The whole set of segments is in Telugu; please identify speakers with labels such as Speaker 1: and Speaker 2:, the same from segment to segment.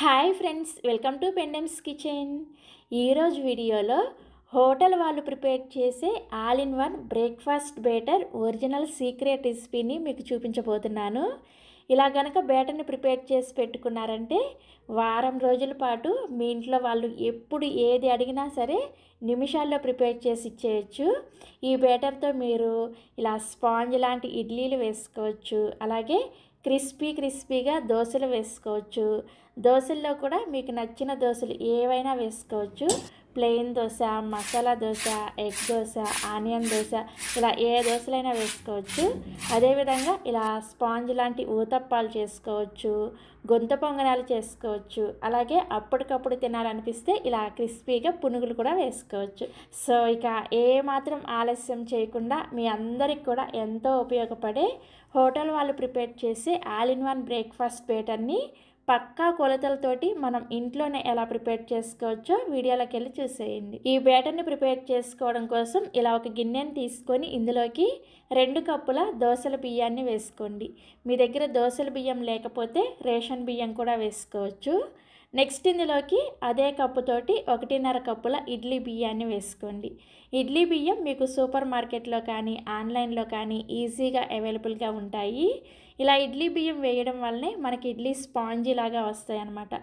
Speaker 1: Hi friends, welcome to Pendems kitchen. ఈరోజు వీడియోలో హోటల్ వాళ్ళు ప్రిపేర్ చేసే all in one breakfast batter original secret రెసిపీని మీకు చూపించబోతున్నాను. ఇలా గనక బేటర్ని ప్రిపేర్ చేసి పెట్టుకున్నారంటే వారం రోజుల పాటు మీ ఇంట్లో వాళ్ళు ఎప్పుడు ఏది అడిగినా సరే నిమిషాల్లో ప్రిపేర్ చేసి ఇచ్చేయచ్చు. ఈ బేటర్తో మీరు ఇలా స్పాంజ్ లాంటి ఇడ్లీలు వేసుకోవచ్చు, అలాగే క్రిస్పీగా దోశలు వేసుకోవచ్చు. దోశల్లో కూడా మీకు నచ్చిన దోశలు ఏవైనా వేసుకోవచ్చు. Plain dosa, masala dosa, egg dosa, onion dosa, ఇలా ఏ దోశలైనా వేసుకోవచ్చు. అదేవిధంగా ఇలా స్పాంజ్ లాంటి ఊతప్పాలు చేసుకోవచ్చు, గొంత పొంగనాలు చేసుకోవచ్చు. అలాగే అప్పటికప్పుడు తినాలనిపిస్తే ఇలా క్రిస్పీగా పునుగులు కూడా వేసుకోవచ్చు. సో ఇక ఏ మాత్రం ఆలస్యం చేయకుండా మీ అందరికి కూడా ఎంతో ఉపయోగపడే హోటల్ వాళ్ళు ప్రిపేర్ చేసే ఆల్ ఇన్ వన్ బ్రేక్ఫాస్ట్ బేటర్ని పక్కా కొలతలతోటి మనం ఇంట్లోనే ఎలా ప్రిపేర్ చేసుకోవచ్చో వీడియోలోకి వెళ్ళి చూసేయండి. ఈ బేటర్ని ప్రిపేర్ చేసుకోవడం కోసం ఇలా ఒక గిన్నెని తీసుకొని ఇందులోకి 2 కప్పుల దోసల బియ్యాన్ని వేసుకోండి. మీ దగ్గర దోసల బియ్యం లేకపోతే రేషన్ బియ్యం కూడా వేసుకోవచ్చు. నెక్స్ట్ ఇందులోకి అదే కప్పుతోటి 1.5 కప్పుల ఇడ్లీ బియ్యాన్ని వేసుకోండి. ఇడ్లీ బియ్యం మీకు సూపర్ మార్కెట్లో కానీ ఆన్లైన్లో కానీ ఈజీగా అవైలబుల్గా ఉంటాయి. ఇలా ఇడ్లీ బియ్యం వేయడం వల్లనే మనకి ఇడ్లీ స్పాంజీ లాగా వస్తాయి అన్నమాట.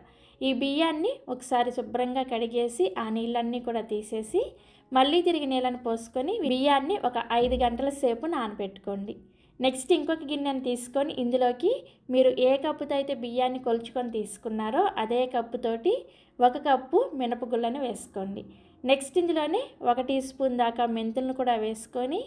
Speaker 1: ఈ బియ్యాన్ని ఒకసారి శుభ్రంగా కడిగేసి ఆ నీళ్ళన్నీ కూడా తీసేసి మళ్ళీ తిరిగి నీళ్ళని పోసుకొని బియ్యాన్ని ఒక 5 గంటల సేపు నానబెట్టుకోండి. నెక్స్ట్ ఇంకొక గిన్నెని తీసుకొని ఇందులోకి మీరు ఏ కప్పుతో అయితే బియ్యాన్ని కొలుచుకొని తీసుకున్నారో అదే కప్పుతోటి 1 కప్పు మినపగుళ్ళను వేసుకోండి. నెక్స్ట్ ఇందులోనే 1 టీ స్పూన్ దాకా మెంతులను కూడా వేసుకొని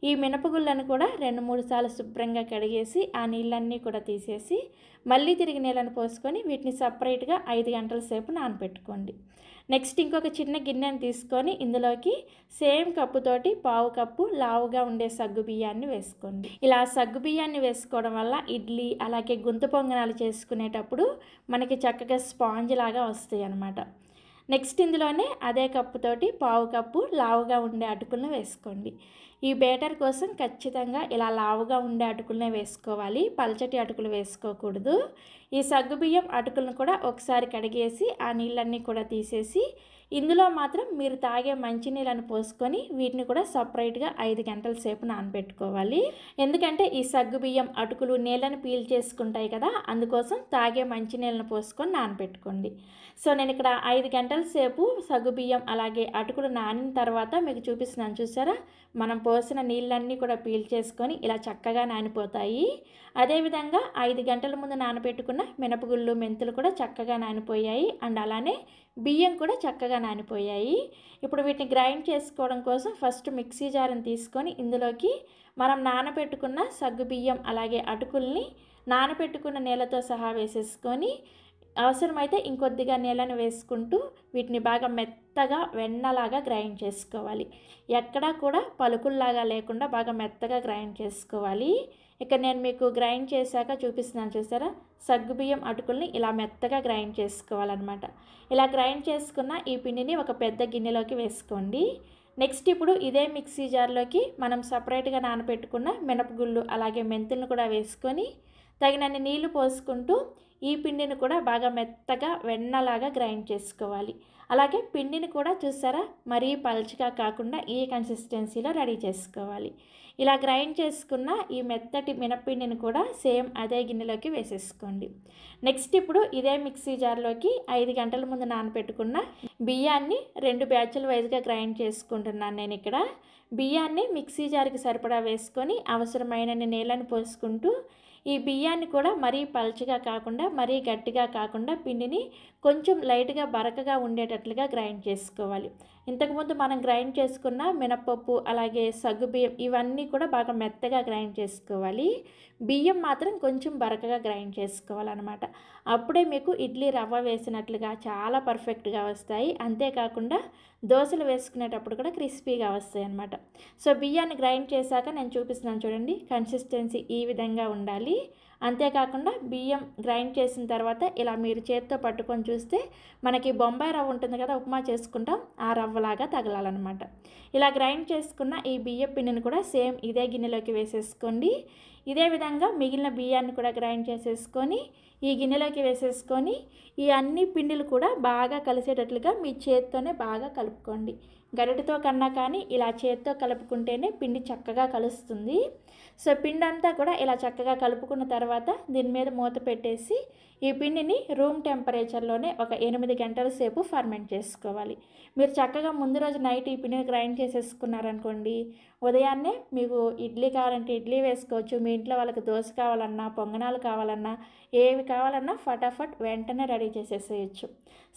Speaker 1: ఈ మినపగుళ్ళను కూడా 2-3 సార్లు శుభ్రంగా కడిగేసి ఆ నీళ్ళన్నీ కూడా తీసేసి మళ్ళీ తిరిగి నీళ్ళని పోసుకొని వీటిని సపరేట్గా 5 గంటల సేపు నానబెట్టుకోండి. నెక్స్ట్ ఇంకొక చిన్న గిన్నెని తీసుకొని ఇందులోకి సేమ్ కప్పుతోటి 1/2 కప్పు లావుగా ఉండే సగ్గు బియ్యాన్ని వేసుకోండి. ఇలా సగ్గు బియ్యాన్ని వేసుకోవడం వల్ల ఇడ్లీ అలాగే గుంత పొంగనాలు చేసుకునేటప్పుడు మనకి చక్కగా స్పాంజ్ లాగా వస్తాయి అన్నమాట. నెక్స్ట్ ఇందులోనే అదే కప్పుతోటి 1/2 కప్పు లావుగా ఉండే అటుకులను వేసుకోండి. ఈ బేటర్ కోసం ఖచ్చితంగా ఇలా లావుగా ఉండే అటుకులనే వేసుకోవాలి, పల్చటి అటుకులు వేసుకోకూడదు. ఈ సగ్గుబియ్యం అటుకులను కూడా ఒకసారి కడిగేసి ఆ నీళ్ళన్నీ కూడా తీసేసి ఇందులో మాత్రం మీరు తాగే మంచినీళ్ళని పోసుకొని వీటిని కూడా సపరేట్గా 5 గంటల సేపు నానబెట్టుకోవాలి. ఎందుకంటే ఈ సగ్గుబియ్యం అటుకులు నీళ్ళని పీల్ చేసుకుంటాయి కదా, అందుకోసం తాగే మంచినీళ్ళని పోసుకొని నానబెట్టుకోండి. సో నేను ఇక్కడ 5 గంటల సేపు సగ్గుబియ్యం అలాగే అటుకులు నానిన తర్వాత మీకు చూపిస్తున్నాను, చూసారా? మనం పోసిన నీళ్ళన్నీ కూడా పీల్ చేసుకొని ఇలా చక్కగా నానిపోతాయి. అదేవిధంగా 5 గంటల ముందు నానబెట్టుకున్న మినపగుళ్ళు, మెంతులు కూడా చక్కగా నానిపోయాయి. అండ్ అలానే బియ్యం కూడా చక్కగా నానిపోయాయి. ఇప్పుడు వీటిని గ్రైండ్ చేసుకోవడం కోసం ఫస్ట్ మిక్సీ జార్ని తీసుకొని ఇందులోకి మనం నానబెట్టుకున్న సగ్గుబియ్యం అలాగే అటుకుల్ని నానబెట్టుకున్న నీళ్ళతో సహా వేసేసుకొని అవసరమైతే ఇంకొద్దిగా నీళ్ళని వేసుకుంటూ వీటిని బాగా మెత్తగా వెన్నలాగా గ్రైండ్ చేసుకోవాలి. ఎక్కడా కూడా పలుకుల్లాగా లేకుండా బాగా మెత్తగా గ్రైండ్ చేసుకోవాలి. ఇక నేను మీకు గ్రైండ్ చేశాక చూపిస్తున్నాను, చూసారా? సగ్గుబియ్యం అటుకుల్ని ఇలా మెత్తగా గ్రైండ్ చేసుకోవాలన్నమాట. ఇలా గ్రైండ్ చేసుకున్న ఈ పిండిని ఒక పెద్ద గిన్నెలోకి వేసుకోండి. నెక్స్ట్ ఇప్పుడు ఇదే మిక్సీ జార్లోకి మనం సపరేట్గా నానబెట్టుకున్న మినపగుళ్ళు అలాగే మెంతులను కూడా వేసుకొని తగినన్ని నీళ్లు పోసుకుంటూ ఈ పిండిని కూడా బాగా మెత్తగా వెన్నలాగా గ్రైండ్ చేసుకోవాలి. అలాగే పిండిని కూడా చూసారా, మరీ పల్చగా కాకుండా ఈ కన్సిస్టెన్సీలో రెడీ చేసుకోవాలి. ఇలా గ్రైండ్ చేసుకున్న ఈ మెత్తటి మినప్పిండిని కూడా సేమ్ అదే గిన్నెలోకి వేసేసుకోండి. నెక్స్ట్ ఇప్పుడు ఇదే మిక్సీ జార్లోకి 5 గంటల ముందు నానబెట్టుకున్న బియ్యాన్ని 2 బ్యాచ్ల వైజ్గా గ్రైండ్ చేసుకుంటున్నాను. నేను ఇక్కడ బియ్యాన్ని మిక్సీ జార్కి సరిపడా వేసుకొని అవసరమైనన్ని నీళ్ళని పోసుకుంటూ ఈ బియ్యాన్ని కూడా మరీ పల్చగా కాకుండా మరీ గట్టిగా కాకుండా పిండిని కొంచెం లైట్గా బరకగా ఉండేటట్లుగా గ్రైండ్ చేసుకోవాలి. ఇంతకుముందు మనం గ్రైండ్ చేసుకున్న మినపప్పు అలాగే సగ్గుబియ్యం ఇవన్నీ కూడా బాగా మెత్తగా గ్రైండ్ చేసుకోవాలి. బియ్యం మాత్రం కొంచెం బరకగా గ్రైండ్ చేసుకోవాలన్నమాట. అప్పుడే మీకు ఇడ్లీ రవ్వ వేసినట్లుగా చాలా పర్ఫెక్ట్గా వస్తాయి. అంతేకాకుండా దోశలు వేసుకునేటప్పుడు కూడా క్రిస్పీగా వస్తాయి అన్నమాట. సో బియ్యాన్ని గ్రైండ్ చేశాక నేను చూపిస్తున్నాను చూడండి, కన్సిస్టెన్సీ ఈ విధంగా ఉండాలి. అంతేకాకుండా బియ్యం గ్రైండ్ చేసిన తర్వాత ఇలా మీరు చేత్తో పట్టుకొని చూస్తే మనకి బొంబాయి రవ్వ ఉంటుంది కదా, ఉప్మా చేసుకుంటాం, ఆ రవ్వలాగా తగలాలన్నమాట. ఇలా గ్రైండ్ చేసుకున్న ఈ బియ్యం పిండిని కూడా సేమ్ ఇదే గిన్నెలోకి వేసేసుకోండి. ఇదే విధంగా మిగిలిన బియ్యాన్ని కూడా గ్రైండ్ చేసేసుకొని ఈ గిన్నెలోకి వేసేసుకొని ఈ అన్ని పిండిలు కూడా బాగా కలిసేటట్లుగా మీ చేత్తోనే బాగా కలుపుకోండి. గరిటెతో కన్నా కానీ ఇలా చేత్తో కలుపుకుంటేనే పిండి చక్కగా కలుస్తుంది. సో పిండి అంతా కూడా ఇలా చక్కగా కలుపుకున్న తర్వాత దీని మీద మూత పెట్టేసి ఈ పిండిని రూమ్ టెంపరేచర్లోనే ఒక 8 గంటల సేపు ఫర్మెంట్ చేసుకోవాలి. మీరు చక్కగా ముందు రోజు నైట్ ఈ పిండిని గ్రైండ్ చేసేసుకున్నారనుకోండి, ఉదయాన్నే మీకు ఇడ్లీ కావాలంటే ఇడ్లీ వేసుకోవచ్చు, మీ ఇంట్లో వాళ్ళకి దోశ కావాలన్నా, పొంగనాలు కావాలన్నా, ఏవి కావాలన్నా ఫటాఫట్ వెంటనే రెడీ చేసేసేయచ్చు.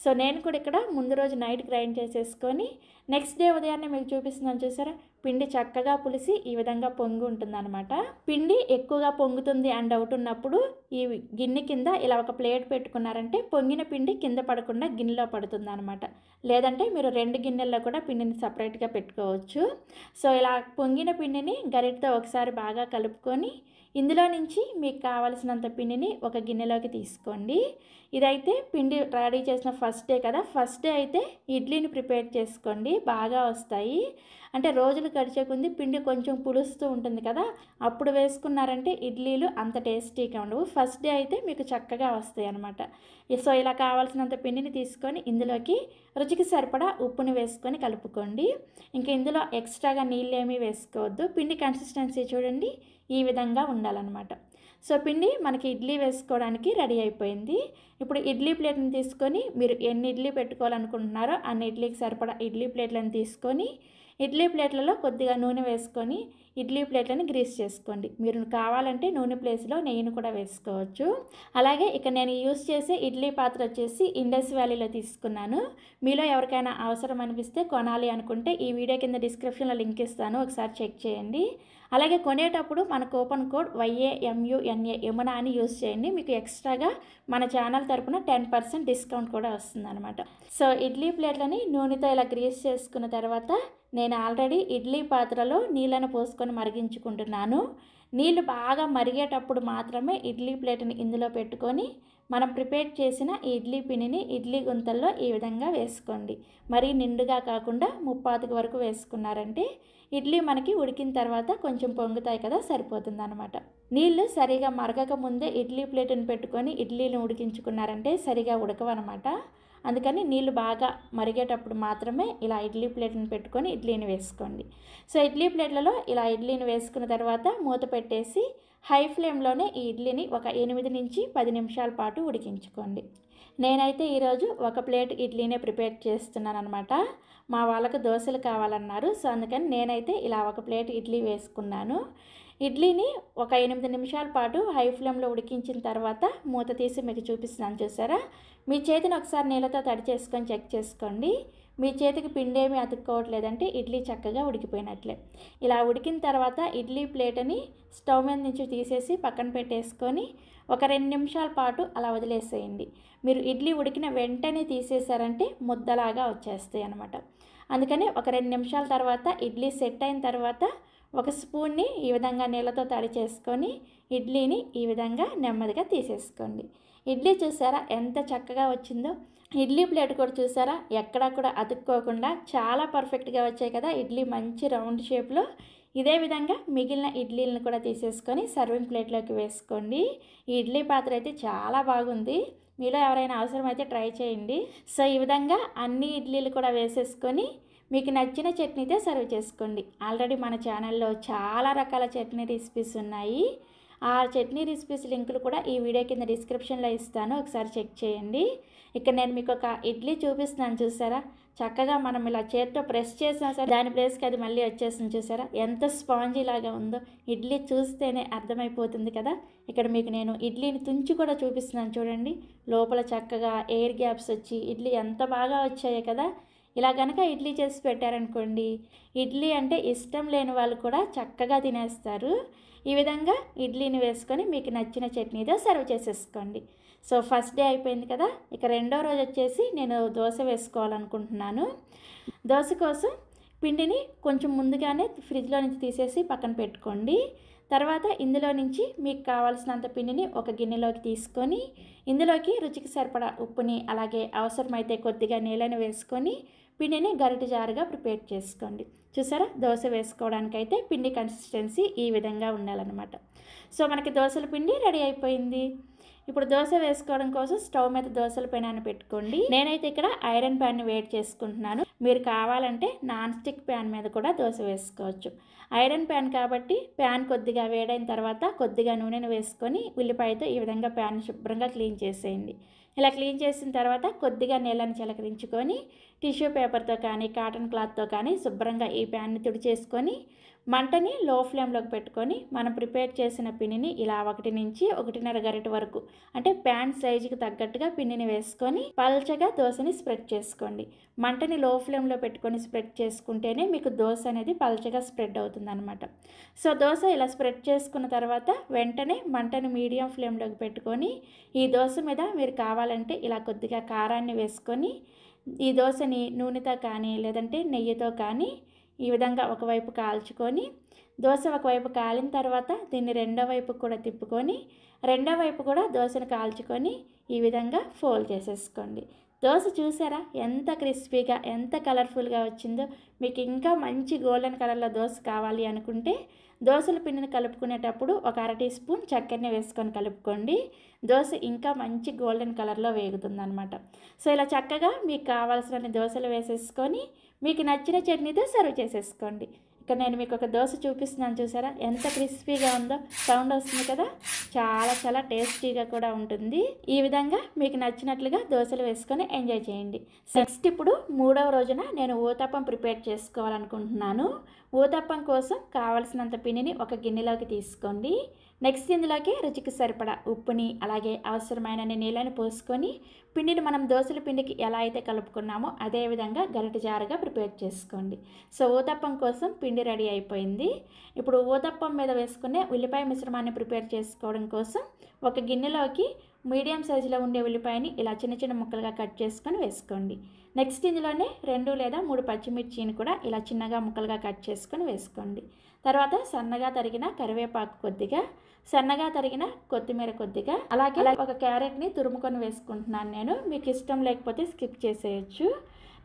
Speaker 1: సో నేను కూడా ఇక్కడ ముందు రోజు నైట్ గ్రైండ్ చేసేసుకొని నెక్స్ట్ డే ఉదయాన్నే మీకు చూపిస్తున్నాను చూసారా, పిండి చక్కగా పులిసి ఈ విధంగా పొంగి ఉంటుందన్నమాట. పిండి ఎక్కువగా పొంగుతుంది అని డౌట్ ఉన్నప్పుడు ఈ గిన్నె కింద ఇలా ఒక ప్లేట్ పెట్టుకున్నారంటే పొంగిన పిండి కింద పడకుండా గిన్నెలో పడుతుంది అనమాట. లేదంటే మీరు 2 గిన్నెల్లో కూడా పిండిని సపరేట్గా పెట్టుకోవచ్చు. సో ఇలా పొంగిన పిండిని గరిటతో ఒకసారి బాగా కలుపుకొని ఇందులో నుంచి మీకు కావలసినంత పిండిని ఒక గిన్నెలోకి తీసుకోండి. ఇదైతే పిండి రెడీ చేసిన ఫస్ట్ డే కదా, ఫస్ట్ డే అయితే ఇడ్లీని ప్రిపేర్ చేసుకోండి, బాగా వస్తాయి. అంటే రోజులు గడిచే కొద్దీ పిండి కొంచెం పులుస్తూ ఉంటుంది కదా, అప్పుడు వేసుకున్నారంటే ఇడ్లీలు అంత టేస్టీగా ఉండవు. ఫస్ట్ డే అయితే మీకు చక్కగా వస్తాయి అన్నమాట. సో ఇలా కావాల్సినంత పిండిని తీసుకొని ఇందులోకి రుచికి సరిపడా ఉప్పుని వేసుకొని కలుపుకోండి. ఇంకా ఇందులో ఎక్స్ట్రాగా నీళ్ళు ఏమీ వేసుకోవద్దు. పిండి కన్సిస్టెన్సీ చూడండి, ఈ విధంగా ఉండాలన్నమాట. సో పిండి మనకి ఇడ్లీ వేసుకోవడానికి రెడీ అయిపోయింది. ఇప్పుడు ఇడ్లీ ప్లేట్ని తీసుకొని మీరు ఎన్ని ఇడ్లీ పెట్టుకోవాలనుకుంటున్నారో అన్ని ఇడ్లీకి సరిపడా ఇడ్లీ ప్లేట్లను తీసుకొని ఇడ్లీ ప్లేట్లలో కొద్దిగా నూనె వేసుకొని ఇడ్లీ ప్లేట్లను గ్రీస్ చేసుకోండి. మీరు కావాలంటే నూనె ప్లేస్లో నెయ్యిని కూడా వేసుకోవచ్చు. అలాగే ఇక నేను యూస్ చేసే ఇడ్లీ పాత్ర వచ్చేసి ఇండస్ వ్యాలీలో తీసుకున్నాను. మీలో ఎవరికైనా అవసరం అనిపిస్తే కొనాలి అనుకుంటే ఈ వీడియో కింద డిస్క్రిప్షన్లో లింక్ ఇస్తాను, ఒకసారి చెక్ చేయండి. అలాగే కొనేటప్పుడు మన కూపన్ కోడ్ YAMUNA యమున అని యూస్ చేయండి, మీకు ఎక్స్ట్రాగా మన ఛానల్ తరపున 10% డిస్కౌంట్ కూడా వస్తుందన్నమాట. సో ఇడ్లీ ప్లేట్లని నూనెతో ఇలా గ్రీస్ చేసుకున్న తర్వాత నేను ఆల్రెడీ ఇడ్లీ పాత్రలో నీళ్ళను పోసుకొని మరిగించుకుంటున్నాను. నీళ్ళు బాగా మరిగేటప్పుడు మాత్రమే ఇడ్లీ ప్లేట్ని ఇందులో పెట్టుకొని మనం ప్రిపేర్ చేసిన ఈ ఇడ్లీ పిండిని ఇడ్లీ గుంతల్లో ఈ విధంగా వేసుకోండి. మరీ నిండుగా కాకుండా ముప్పాతికి వరకు వేసుకున్నారంటే ఇడ్లీ మనకి ఉడికిన తర్వాత కొంచెం పొంగుతాయి కదా, సరిపోతుంది అనమాట. నీళ్ళు సరిగా మరగక ముందే ఇడ్లీ ప్లేట్ని పెట్టుకొని ఇడ్లీని ఉడికించుకున్నారంటే సరిగా ఉడకవన్నమాట. అందుకని నీళ్ళు బాగా మరిగేటప్పుడు మాత్రమే ఇలా ఇడ్లీ ప్లేట్ని పెట్టుకొని ఇడ్లీని వేసుకోండి. సో ఇడ్లీ ప్లేట్లలో ఇలా ఇడ్లీని వేసుకున్న తర్వాత మూత పెట్టేసి హై ఫ్లేమ్లోనే ఈ ఇడ్లీని ఒక 8 నుంచి 10 నిమిషాల పాటు ఉడికించుకోండి. నేనైతే ఈరోజు ఒక ప్లేట్ ఇడ్లీనే ప్రిపేర్ చేస్తున్నాను అనమాట. మా వాళ్ళకు దోశలు కావాలన్నారు, సో అందుకని నేనైతే ఇలా ఒక ప్లేట్ ఇడ్లీ వేసుకున్నాను. ఇడ్లీని ఒక 8 నిమిషాల పాటు హై ఫ్లేమ్లో ఉడికించిన తర్వాత మూత తీసి మీకు చూపిస్తున్నాను చూసారా. మీ చేతిని ఒకసారి నీళ్ళతో తడి చేసుకొని చెక్ చేసుకోండి. మీ చేతికి పిండి ఏమీ అతుక్కోవట్లేదంటే ఇడ్లీ చక్కగా ఉడికిపోయినట్లే. ఇలా ఉడికిన తర్వాత ఇడ్లీ ప్లేట్ని స్టవ్ మీద నుంచి తీసేసి పక్కన పెట్టేసుకొని ఒక 2 నిమిషాల పాటు అలా వదిలేసేయండి. మీరు ఇడ్లీ ఉడికిన వెంటనే తీసేసారంటే ముద్దలాగా వచ్చేస్తాయి అన్నమాట. అందుకని ఒక 2 నిమిషాల తర్వాత ఇడ్లీ సెట్ అయిన తర్వాత ఒక స్పూన్ని ఈ విధంగా నీళ్ళతో తడి చేసుకొని ఇడ్లీని ఈ విధంగా నెమ్మదిగా తీసేసుకోండి. ఇడ్లీ చూసారా ఎంత చక్కగా వచ్చిందో. ఇడ్లీ ప్లేట్ కూడా చూసారా, ఎక్కడా కూడా అతుక్కోకుండా చాలా పర్ఫెక్ట్గా వచ్చాయి కదా. ఇడ్లీ మంచి రౌండ్ షేప్లో. ఇదే విధంగా మిగిలిన ఇడ్లీలను కూడా తీసేసుకొని సర్వింగ్ ప్లేట్లోకి వేసుకోండి. ఈ ఇడ్లీ పాత్ర అయితే చాలా బాగుంది, మీలో ఎవరైనా అవసరమైతే ట్రై చేయండి. సో ఈ విధంగా అన్ని ఇడ్లీలు కూడా వేసేసుకొని మీకు నచ్చిన చట్నీతో సర్వ్ చేసుకోండి. ఆల్రెడీ మన ఛానల్లో చాలా రకాల చట్నీ రెసిపీస్ ఉన్నాయి. ఆ చట్నీ రెసిపీస్ లింకులు కూడా ఈ వీడియో కింద డిస్క్రిప్షన్లో ఇస్తాను, ఒకసారి చెక్ చేయండి. ఇక్కడ నేను మీకు ఒక ఇడ్లీ చూపిస్తున్నాను చూసారా, చక్కగా మనం ఇలా చేత్తో ప్రెస్ చేసినా సరే దాని ప్లేస్కి అది మళ్ళీ వచ్చేస్తుంది చూసారా, ఎంత స్పాంజీ లాగా ఉందో. ఇడ్లీ చూస్తేనే అర్థమైపోతుంది కదా. ఇక్కడ మీకు నేను ఇడ్లీని తుంచి కూడా చూపిస్తున్నాను చూడండి, లోపల చక్కగా ఎయిర్ గ్యాప్స్ వచ్చి ఇడ్లీ ఎంత బాగా వచ్చాయో కదా. ఇలా కనుక ఇడ్లీ చేసి పెట్టారనుకోండి, ఇడ్లీ అంటే ఇష్టం లేని వాళ్ళు కూడా చక్కగా తినేస్తారు. ఈ విధంగా ఇడ్లీని వేసుకొని మీకు నచ్చిన చట్నీతో సర్వ్ చేసేసుకోండి. సో ఫస్ట్ డే అయిపోయింది కదా, ఇక రెండో రోజు వచ్చేసి నేను దోశ వేసుకోవాలనుకుంటున్నాను. దోశ కోసం పిండిని కొంచెం ముందుగానే ఫ్రిడ్జ్లో నుంచి తీసేసి పక్కన పెట్టుకోండి. తర్వాత ఇందులో నుంచి మీకు కావాల్సినంత పిండిని ఒక గిన్నెలోకి తీసుకొని ఇందులోకి రుచికి సరిపడా ఉప్పుని అలాగే అవసరమైతే కొద్దిగా నీళ్ళని వేసుకొని పిండిని గరిటె జారుగా ప్రిపేర్ చేసుకోండి. చూసారా, దోశ వేసుకోవడానికైతే పిండి కన్సిస్టెన్సీ ఈ విధంగా ఉండాలన్నమాట. సో మనకి దోశల పిండి రెడీ అయిపోయింది. ఇప్పుడు దోశ వేసుకోవడం కోసం స్టవ్ మీద దోశల పెనాన్ని పెట్టుకోండి. నేనైతే ఇక్కడ ఐరన్ ప్యాన్ని వేడి చేసుకుంటున్నాను. మీరు కావాలంటే నాన్ స్టిక్ ప్యాన్ మీద కూడా దోశ వేసుకోవచ్చు. ఐరన్ ప్యాన్ కాబట్టి ప్యాన్ కొద్దిగా వేడైన తర్వాత కొద్దిగా నూనెను వేసుకొని ఉల్లిపాయతో ఈ విధంగా ప్యాన్ శుభ్రంగా క్లీన్ చేసేయండి. ఇలా క్లీన్ చేసిన తర్వాత కొద్దిగా నీళ్ళని చిలకరించుకొని టిష్యూ పేపర్తో కానీ కాటన్ క్లాత్తో కానీ శుభ్రంగా ఈ ప్యాన్ని తుడిచేసుకొని మంటని లో ఫ్లేమ్లోకి పెట్టుకొని మనం ప్రిపేర్ చేసిన పిండిని ఇలా 1 నుంచి 1.5 గరిటె వరకు అంటే ప్యాన్ సైజుకి తగ్గట్టుగా పిండిని వేసుకొని పల్చగా దోశని స్ప్రెడ్ చేసుకోండి. మంటని లో ఫ్లేమ్లో పెట్టుకొని స్ప్రెడ్ చేసుకుంటేనే మీకు దోశ అనేది పల్చగా స్ప్రెడ్ అవుతుంది అనమాట. సో దోశ ఇలా స్ప్రెడ్ చేసుకున్న తర్వాత వెంటనే మంటని మీడియం ఫ్లేమ్లోకి పెట్టుకొని ఈ దోశ మీద మీరు కావాలంటే ఇలా కొద్దిగా కారాన్ని వేసుకొని ఈ దోశని నూనెతో కానీ లేదంటే నెయ్యితో కానీ ఈ విధంగా ఒకవైపు కాల్చుకొని దోశ ఒకవైపు కాలిన తర్వాత దీన్ని రెండో వైపు కూడా తిప్పుకొని రెండో వైపు కూడా దోశను కాల్చుకొని ఈ విధంగా ఫోల్డ్ చేసేసుకోండి. దోశ చూసారా ఎంత క్రిస్పీగా ఎంత కలర్ఫుల్గా వచ్చిందో. మీకు ఇంకా మంచి గోల్డెన్ కలర్లో దోశ కావాలి అనుకుంటే దోశల పిండిని కలుపుకునేటప్పుడు ఒక 1/2 టీ స్పూన్ చక్కెరని వేసుకొని కలుపుకోండి. దోశ ఇంకా మంచి గోల్డెన్ కలర్లో వేగుతుంది అనమాట. సో ఇలా చక్కగా మీకు కావాల్సిన దోశలు వేసేసుకొని మీకు నచ్చిన చట్నీతో సర్వ్ చేసేసుకోండి. ఇక్కడ నేను మీకు ఒక దోశ చూపిస్తున్నాను, చూసారా ఎంత క్రిస్పీగా ఉందో. సౌండ్ వస్తుంది కదా, చాలా చాలా టేస్టీగా కూడా ఉంటుంది. ఈ విధంగా మీకు నచ్చినట్లుగా దోశలు వేసుకొని ఎంజాయ్ చేయండి. నెక్స్ట్ ఇప్పుడు 3వ రోజున నేను ఊతప్పం ప్రిపేర్ చేసుకోవాలనుకుంటున్నాను. ఊతప్పం కోసం కావలసినంత పిండిని ఒక గిన్నెలోకి తీసుకోండి. నెక్స్ట్ ఇందులోకి రుచికి సరిపడా ఉప్పుని అలాగే అవసరమైన నీళ్ళని పోసుకొని పిండిని మనం దోశల పిండికి ఎలా అయితే కలుపుకున్నామో అదే విధంగా గరిటె జారుగా ప్రిపేర్ చేసుకోండి. సో ఊతప్పం కోసం పిండి రెడీ అయిపోయింది. ఇప్పుడు ఊతప్పం మీద వేసుకునే ఉల్లిపాయ మిశ్రమాన్ని ప్రిపేర్ చేసుకోవడం కోసం ఒక గిన్నెలోకి మీడియం సైజులో ఉండే ఉల్లిపాయని ఇలా చిన్న చిన్న ముక్కలుగా కట్ చేసుకొని వేసుకోండి. నెక్స్ట్ ఇందులోనే 2 లేదా 3 పచ్చిమిర్చిని కూడా ఇలా చిన్నగా ముక్కలుగా కట్ చేసుకొని వేసుకోండి. తర్వాత సన్నగా తరిగిన కరివేపాకు కొద్దిగా, సన్నగా తరిగిన కొత్తిమీర కొద్దిగా, అలాగే ఒక క్యారెట్ని తురుముకొని వేసుకుంటున్నాను నేను. మీకు ఇష్టం లేకపోతే స్కిప్ చేసేయచ్చు.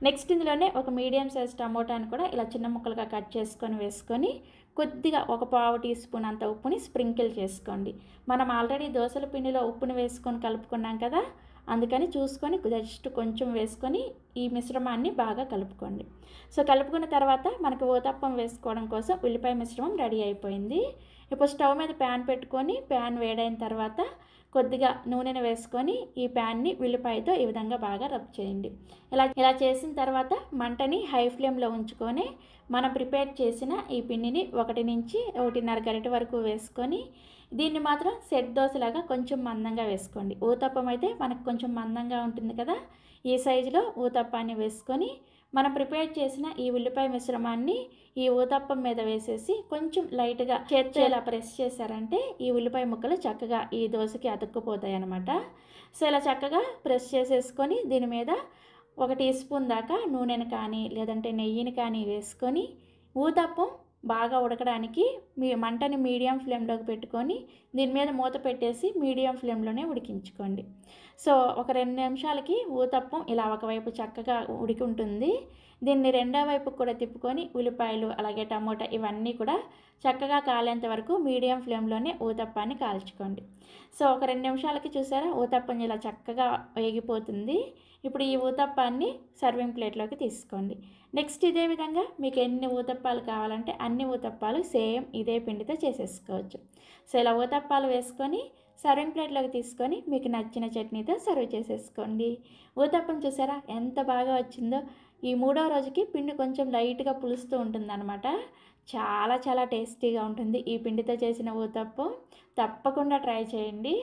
Speaker 1: నెక్స్ట్ ఇందులోనే ఒక మీడియం సైజ్ టమోటాని కూడా ఇలా చిన్న ముక్కలుగా కట్ చేసుకొని వేసుకొని కొద్దిగా ఒక 1/2 టీ స్పూన్ అంత ఉప్పుని స్ప్రింకిల్ చేసుకోండి. మనం ఆల్రెడీ దోశల పిండిలో ఉప్పుని వేసుకొని కలుపుకున్నాం కదా, అందుకని చూసుకొని జస్ట్ కొంచెం వేసుకొని ఈ మిశ్రమాన్ని బాగా కలుపుకోండి. సో కలుపుకున్న తర్వాత మనకు ఊతప్పం వేసుకోవడం కోసం ఉల్లిపాయ మిశ్రమం రెడీ అయిపోయింది. ఇప్పుడు స్టవ్ మీద ప్యాన్ పెట్టుకొని ప్యాన్ వేడైన తర్వాత కొద్దిగా నూనెను వేసుకొని ఈ ప్యాన్ని ఉల్లిపాయతో ఈ విధంగా బాగా రబ్ చేయండి. ఇలా చేసిన తర్వాత మంటని హై ఫ్లేమ్లో ఉంచుకొని మనం ప్రిపేర్ చేసిన ఈ పిండిని 1 నుంచి 1.5 గరిటె వరకు వేసుకొని దీన్ని మాత్రం సెట్ దోశలాగా కొంచెం మందంగా వేసుకోండి. ఊతప్పం అయితే మనకు కొంచెం మందంగా ఉంటుంది కదా, ఈ సైజులో ఊతప్పాన్ని వేసుకొని మనం ప్రిపేర్ చేసిన ఈ ఉల్లిపాయ మిశ్రమాన్ని ఈ ఊతప్పం మీద వేసేసి కొంచెం లైట్గా చేత్తో ఇలా ప్రెస్ చేశారంటే ఈ ఉల్లిపాయ ముక్కలు చక్కగా ఈ దోశకి అతుక్కుపోతాయి అన్నమాట. సో ఇలా చక్కగా ప్రెస్ చేసేసుకొని దీని మీద 1 టీ స్పూన్ దాకా నూనెను కానీ లేదంటే నెయ్యిని కానీ వేసుకొని ఊతప్పం బాగా ఉడకడానికి మీ మంటని మీడియం ఫ్లేమ్లోకి పెట్టుకొని దీని మీద మూత పెట్టేసి మీడియం ఫ్లేమ్లోనే ఉడికించుకోండి. సో ఒక 2 నిమిషాలకి ఊతప్పం ఇలా ఒకవైపు చక్కగా ఉడికి ఉంటుంది. దీన్ని రెండో వైపు కూడా తిప్పుకొని ఉల్లిపాయలు అలాగే టమోటా ఇవన్నీ కూడా చక్కగా కాలేంత వరకు మీడియం ఫ్లేమ్లోనే ఊతప్పాన్ని కాల్చుకోండి. సో ఒక 2 నిమిషాలకి చూసారా ఊతప్పం ఇలా చక్కగా వేగిపోతుంది. ఇప్పుడు ఈ ఊతప్పాన్ని సర్వింగ్ ప్లేట్లోకి తీసుకోండి. నెక్స్ట్ ఇదే విధంగా మీకు ఎన్ని ఊతప్పాలు కావాలంటే అన్ని ఊతప్పాలు సేమ్ ఇదే పిండితో చేసేసుకోవచ్చు. సో ఇలా ఊతప్పాలు వేసుకొని సర్వింగ్ ప్లేట్లోకి తీసుకొని మీకు నచ్చిన చట్నీతో సర్వ్ చేసేసుకోండి. ఊతప్పం చూసారా ఎంత బాగా వచ్చిందో. ఈ 3వ రోజుకి పిండి కొంచెం లైట్గా పులుస్తూ ఉంటుందన్నమాట. చాలా చాలా టేస్టీగా ఉంటుంది ఈ పిండితో చేసిన ఊతప్పం. తప్పకుండా ట్రై చేయండి.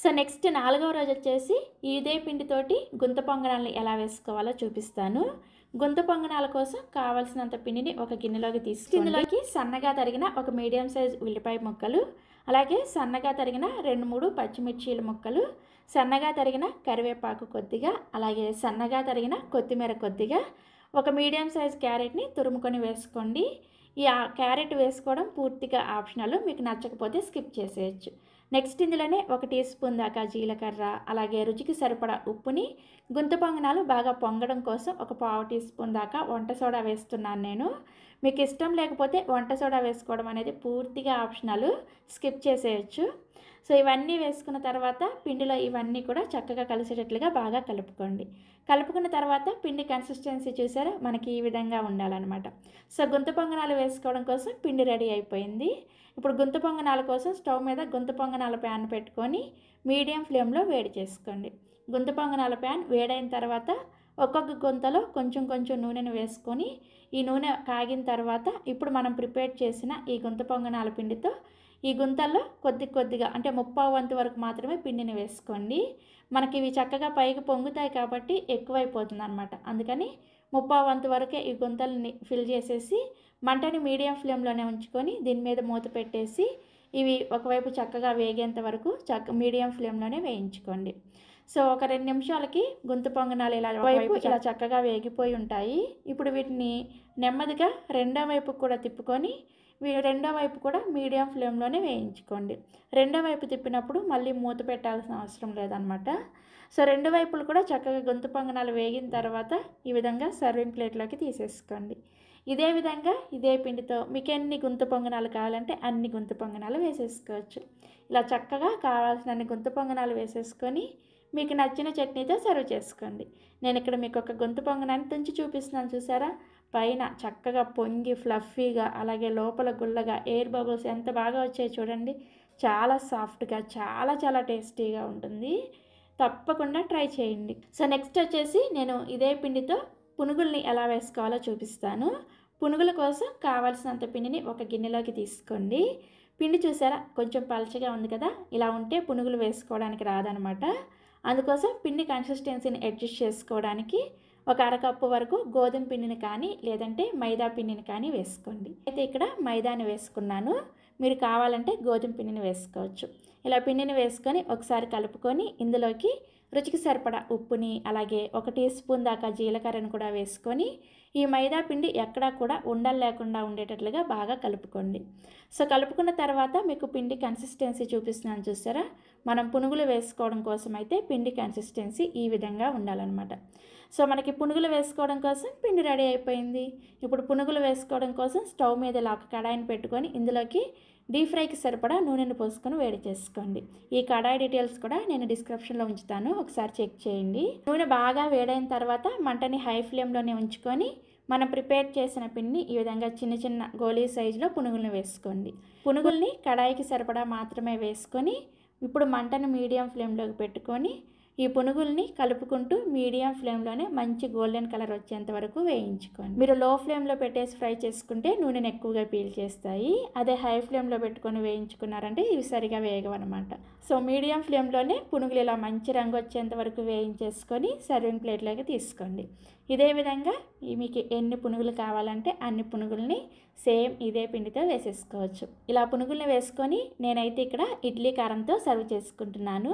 Speaker 1: సో నెక్స్ట్ 4వ రోజు వచ్చేసి ఇదే పిండితోటి గుంత పొంగనాలను ఎలా వేసుకోవాలో చూపిస్తాను. గుంత పొంగనాల కోసం కావాల్సినంత పిండిని ఒక గిన్నెలోకి తీసుకుని ఇందులోకి సన్నగా తరిగిన ఒక మీడియం సైజ్ ఉల్లిపాయ ముక్కలు, అలాగే సన్నగా తరిగిన 2-3 పచ్చిమిర్చీల ముక్కలు, సన్నగా తరిగిన కరివేపాకు కొద్దిగా, అలాగే సన్నగా తరిగిన కొత్తిమీర కొద్దిగా, ఒక మీడియం సైజ్ క్యారెట్ని తురుముకొని వేసుకోండి. ఈ క్యారెట్ వేసుకోవడం పూర్తిగా ఆప్షనల్, మీకు నచ్చకపోతే స్కిప్ చేసేయచ్చు. నెక్స్ట్ ఇందులోనే 1 టీ స్పూన్ దాకా జీలకర్ర, అలాగే రుచికి సరిపడా ఉప్పుని, గుంత పొంగనాలు బాగా పొంగడం కోసం ఒక పావు టీ స్పూన్ దాకా వంట సోడా వేస్తున్నాను నేను. మీకు ఇష్టం లేకపోతే వంట సోడా వేసుకోవడం అనేది పూర్తిగా ఆప్షనల్, స్కిప్ చేసేయచ్చు. సో ఇవన్నీ వేసుకున్న తర్వాత పిండిలో ఇవన్నీ కూడా చక్కగా కలిసేటట్లుగా బాగా కలుపుకోండి. కలుపుకున్న తర్వాత పిండి కన్సిస్టెన్సీ చూసారా, మనకి ఈ విధంగా ఉండాలన్నమాట. సో గుంత పొంగనాలు వేసుకోవడం కోసం పిండి రెడీ అయిపోయింది. ఇప్పుడు గుంత పొంగనాల కోసం స్టవ్ మీద గుంత పొంగనాల ప్యాన్ పెట్టుకొని మీడియం ఫ్లేమ్లో వేడి చేసుకోండి. గుంత పొంగనాల ప్యాన్ వేడైన తర్వాత ఒక్కొక్క గుంతలో కొంచెం కొంచెం నూనెను వేసుకొని, ఈ నూనె కాగిన తర్వాత ఇప్పుడు మనం ప్రిపేర్ చేసిన ఈ గుంత పొంగనాల పిండితో ఈ గుంతల్లో కొద్దిగా అంటే 1/2 వంతు వరకు మాత్రమే పిండిని వేసుకోండి. మనకి ఇవి చక్కగా పైకి పొంగుతాయి కాబట్టి ఎక్కువైపోతుంది అనమాట. అందుకని 1/2 వంతు వరకే ఈ గుంతల్ని ఫిల్ చేసేసి మంటని మీడియం ఫ్లేమ్లోనే ఉంచుకొని దీని మీద మూత పెట్టేసి ఇవి ఒకవైపు చక్కగా వేగేంత వరకు మీడియం ఫ్లేమ్లోనే వేయించుకోండి. సో ఒక 2 నిమిషాలకి గుంత పొంగనాలు ఇలా చక్కగా వేగిపోయి ఉంటాయి. ఇప్పుడు వీటిని నెమ్మదిగా రెండో వైపు కూడా తిప్పుకొని రెండో వైపు కూడా మీడియం ఫ్లేమ్లోనే వేయించుకోండి. రెండో వైపు తిప్పినప్పుడు మళ్ళీ మూత పెట్టాల్సిన అవసరం లేదనమాట. సో రెండు వైపులు కూడా చక్కగా గుంత పొంగనాలు వేగిన తర్వాత ఈ విధంగా సర్వింగ్ ప్లేట్లోకి తీసేసుకోండి. ఇదే విధంగా ఇదే పిండితో మీకు ఎన్ని గుంత పొంగనాలు కావాలంటే అన్ని గుంత పొంగనాలు వేసేసుకోవచ్చు. ఇలా చక్కగా కావాల్సినన్ని గుంత పొంగనాలు వేసేసుకొని మీకు నచ్చిన చట్నీతో సర్వ్ చేసుకోండి. నేను ఇక్కడ మీకు ఒక గుంత పొంగనాన్ని తుంచి చూపిస్తున్నాను చూసారా, పైన చక్కగా పొంగి ఫ్లఫీగా, అలాగే లోపల గుల్లగా ఎయిర్ బబుల్స్ ఎంత బాగా వచ్చాయి చూడండి. చాలా సాఫ్ట్గా చాలా టేస్టీగా ఉంటుంది. తప్పకుండా ట్రై చేయండి. సో నెక్స్ట్ వచ్చేసి నేను ఇదే పిండితో పునుగుల్ని ఎలా వేసుకోవాలో చూపిస్తాను. పునుగుల కోసం కావాల్సినంత పిండిని ఒక గిన్నెలోకి తీసుకోండి. పిండి చూసారా కొంచెం పలచగా ఉంది కదా, ఇలా ఉంటే పునుగులు వేసుకోవడానికి రాదనమాట. అందుకోసం పిండి కన్సిస్టెన్సీని అడ్జస్ట్ చేసుకోవడానికి ఒక అరకప్పు వరకు గోధుమ పిండిని కానీ లేదంటే మైదా పిండిని కానీ వేసుకోండి. అయితే ఇక్కడ మైదాని వేసుకున్నాను, మీరు కావాలంటే గోధుమ పిండిని వేసుకోవచ్చు. ఇలా పిండిని వేసుకొని ఒకసారి కలుపుకొని ఇందులోకి రుచికి సరిపడా ఉప్పుని, అలాగే 1 టీ స్పూన్ దాకా జీలకర్రను కూడా వేసుకొని ఈ మైదా పిండి ఎక్కడా కూడా ఉండలు లేకుండా ఉండేటట్లుగా బాగా కలుపుకోండి. సో కలుపుకున్న తర్వాత మీకు పిండి కన్సిస్టెన్సీ చూపిస్తున్నాను చూసారా, మనం పునుగులు వేసుకోవడం కోసం అయితే పిండి కన్సిస్టెన్సీ ఈ విధంగా ఉండాలన్నమాట. సో మనకి పునుగులు వేసుకోవడం కోసం పిండి రెడీ అయిపోయింది. ఇప్పుడు పునుగులు వేసుకోవడం కోసం స్టవ్ మీద ఇలా ఒక కడాయిని పెట్టుకొని ఇందులోకి డీప్ ఫ్రైకి సరిపడా నూనెను పోసుకొని వేడి చేసుకోండి. ఈ కడాయి డీటెయిల్స్ కూడా నేను డిస్క్రిప్షన్లో ఉంచుతాను, ఒకసారి చెక్ చేయండి. నూనె బాగా వేడైన తర్వాత మంటని హై ఫ్లేమ్లోనే ఉంచుకొని మనం ప్రిపేర్ చేసిన పిండిని ఈ విధంగా చిన్న గోళీ సైజులో పునుగుల్ని వేసుకోండి. పునుగుల్ని కడాయికి సరిపడా మాత్రమే వేసుకొని ఇప్పుడు మంటను మీడియం ఫ్లేమ్లోకి పెట్టుకొని ఈ పునుగుల్ని కలుపుకుంటూ మీడియం ఫ్లేమ్లోనే మంచి గోల్డెన్ కలర్ వచ్చేంత వరకు వేయించుకోండి. మీరు లో ఫ్లేమ్లో పెట్టేసి ఫ్రై చేసుకుంటే నూనెను ఎక్కువగా పీల్ చేస్తాయి. అదే హై ఫ్లేమ్లో పెట్టుకొని వేయించుకున్నారంటే ఇవి సరిగా వేగవన్నమాట. సో మీడియం ఫ్లేమ్లోనే పునుగులు ఇలా మంచి రంగు వచ్చేంత వరకు వేయించేసుకొని సర్వింగ్ ప్లేట్లోకి తీసుకోండి. ఇదే విధంగా మీకు ఎన్ని పునుగులు కావాలంటే అన్ని పునుగుల్ని సేమ్ ఇదే పిండితో వేసేసుకోవచ్చు. ఇలా పునుగుల్ని వేసుకొని నేనైతే ఇక్కడ ఇడ్లీ కారంతో సర్వ్ చేసుకుంటున్నాను.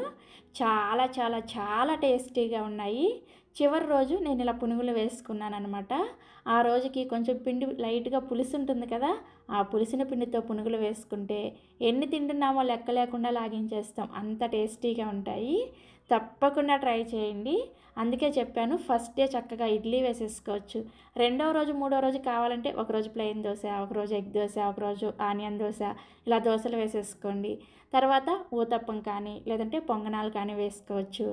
Speaker 1: చాలా టేస్టీగా ఉన్నాయి. చివరి రోజు నేను ఇలా పునుగులు వేసుకున్నాను అనమాట. ఆ రోజుకి కొంచెం పిండి లైట్గా పులుసు ఉంటుంది కదా, ఆ పులిసిన పిండితో పునుగులు వేసుకుంటే ఎన్ని తింటున్నామో లెక్క లేకుండా లాగించేస్తాం, అంత టేస్టీగా ఉంటాయి. తప్పకుండా ట్రై చేయండి. అందుకే చెప్పాను, ఫస్ట్ డే చక్కగా ఇడ్లీ వేసేసుకోవచ్చు. రెండవ రోజు మూడో రోజు కావాలంటే ఒకరోజు ప్లెయిన్ దోశ, ఒకరోజు ఎగ్ దోశ, ఒకరోజు ఆనియన్ దోశ, ఇలా దోశలు వేసేసుకోండి. తర్వాత ఊతప్పం కానీ లేదంటే పొంగనాలు కానీ వేసుకోవచ్చు.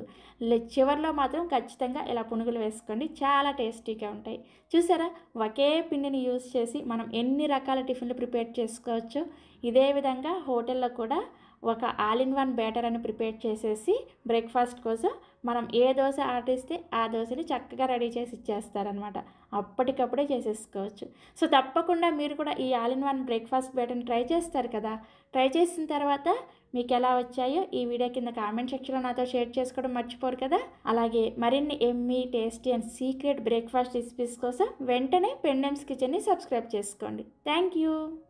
Speaker 1: చివరిలో మాత్రం ఖచ్చితంగా ఇలా పునుగులు వేసుకోండి, చాలా టేస్టీగా ఉంటాయి. చూసారా, ఒకే పిండిని యూజ్ చేసి మనం ఎన్ని రకాల టిఫిన్లు ప్రిపేర్ చేసుకోవచ్చు. ఇదే విధంగా హోటల్లో కూడా ఒక ఆల్ ఇన్ వన్ బ్యాటర్ అని ప్రిపేర్ చేసేసి బ్రేక్ఫాస్ట్ కోసం మనం ఏ దోశ ఆర్డర్ ఇస్తే ఆ దోశని చక్కగా రెడీ చేసి ఇచ్చేస్తారనమాట. అప్పటికప్పుడే చేసేసుకోవచ్చు. సో తప్పకుండా మీరు కూడా ఈ ఆల్ ఇన్ వన్ బ్రేక్ఫాస్ట్ బ్యాటర్ని ట్రై చేస్తారు కదా. ట్రై చేసిన తర్వాత మీకు ఎలా వచ్చాయో ఈ వీడియో కింద కామెంట్ సెక్షన్లో నాతో షేర్ చేసుకోవడం మర్చిపోరు కదా. అలాగే మరిన్ని Emmy, tasty and secret breakfast recipes కోసం వెంటనే పెండెమ్స్ కిచెన్ని సబ్స్క్రైబ్ చేసుకోండి. Thank you.